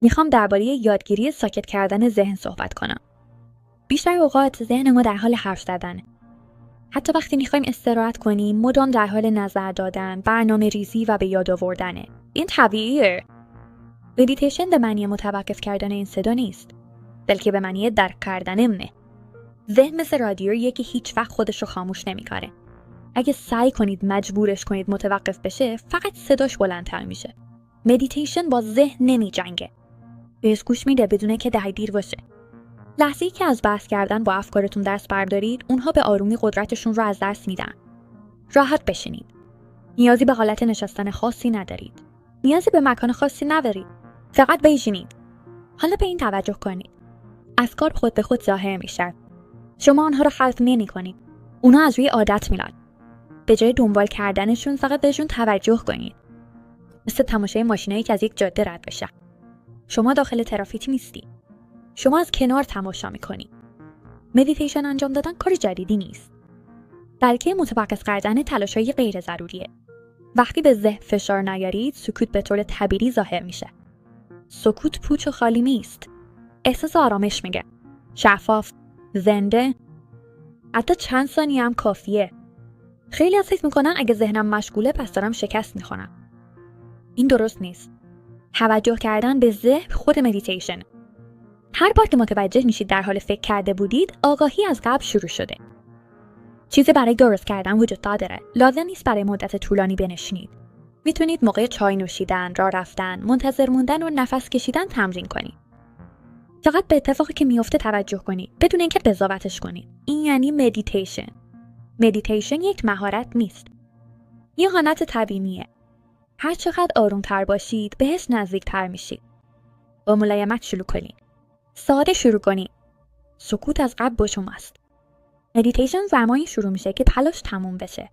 میخوام درباره یادگیری ساکت کردن ذهن صحبت کنم. بیشتر اوقات ذهن ما در حال حرف زدنه. حتی وقتی میخوایم استراحت کنیم، مدام در حال نظر دادن، برنامه ریزی و به یاد آوردنه. این طبیعیه. مدیتیشن به معنی متوقف کردن این صدا نیست، بلکه به معنی درک کردن اونه. ذهن مثل رادیویی که هیچ وقت خودش رو خاموش نمیکنه. اگه سعی کنید مجبورش کنید متوقف بشه، فقط صداش بلندتر میشه. مدیتیشن با ذهن نمیجنگه. بهش گوش میده بدون که درگیر باشه. لحظه‌ای که از بحث کردن با افکارتون دست بردارید، اونها به آرومی قدرتشون رو از دست میدن. راحت بشینید. نیازی به حالت نشستن خاصی ندارید. نیازی به مکان خاصی ندارید. فقط بشینید. حالا به این توجه کنید. افکار خود به خود ظاهر میشن. شما آنها رو خلق نمی‌کنید. اونا از روی عادت میاد. به جای دنبال کردنشون فقط بهشون توجه کنید. مثل تماشای ماشینایی که از یک جاده رد بشن. شما داخل ترافیک نیستی. شما از کنار تماشا میکنی. مدیتیشن انجام دادن کار جدیدی نیست. بلکه متوقف کردن تلاش‌های غیر ضروریه. وقتی به ذهن فشار نیارید، سکوت به طور طبیعی ظاهر میشه. سکوت پوچ و خالی نیست. احساس آرامش میگه. شفاف، زنده. حتی چند ثانیه هم کافیه. خیلی از فکر میکنن اگه ذهنم مشغوله پس دارم شکست میخورم. این درست نیست. توجه کردن به ذهن خود مدیتیشن. هر بار که متوجه میشید در حال فکر کرده بودید، آگاهی از قبل شروع شده. چیزی برای درست کردن وجود نداره. لازم نیست برای مدت طولانی بنشینید. میتونید موقع چای نوشیدن، راه رفتن، منتظر موندن و نفس کشیدن تمرین کنید. فقط به اتفاقی که میفته توجه کنید، بدون اینکه قضاوتش کنید. این یعنی مدیتیشن. مدیتیشن یک مهارت نیست. یه حالت طبیعیه. هر چقدر آرومتر باشید، بهش نزدیکتر میشید. با ملایمت شروع کنید. ساده شروع کنید. سکوت از قبل با شماست. مدیتیشن زمانی شروع میشه که تلاش تموم بشه.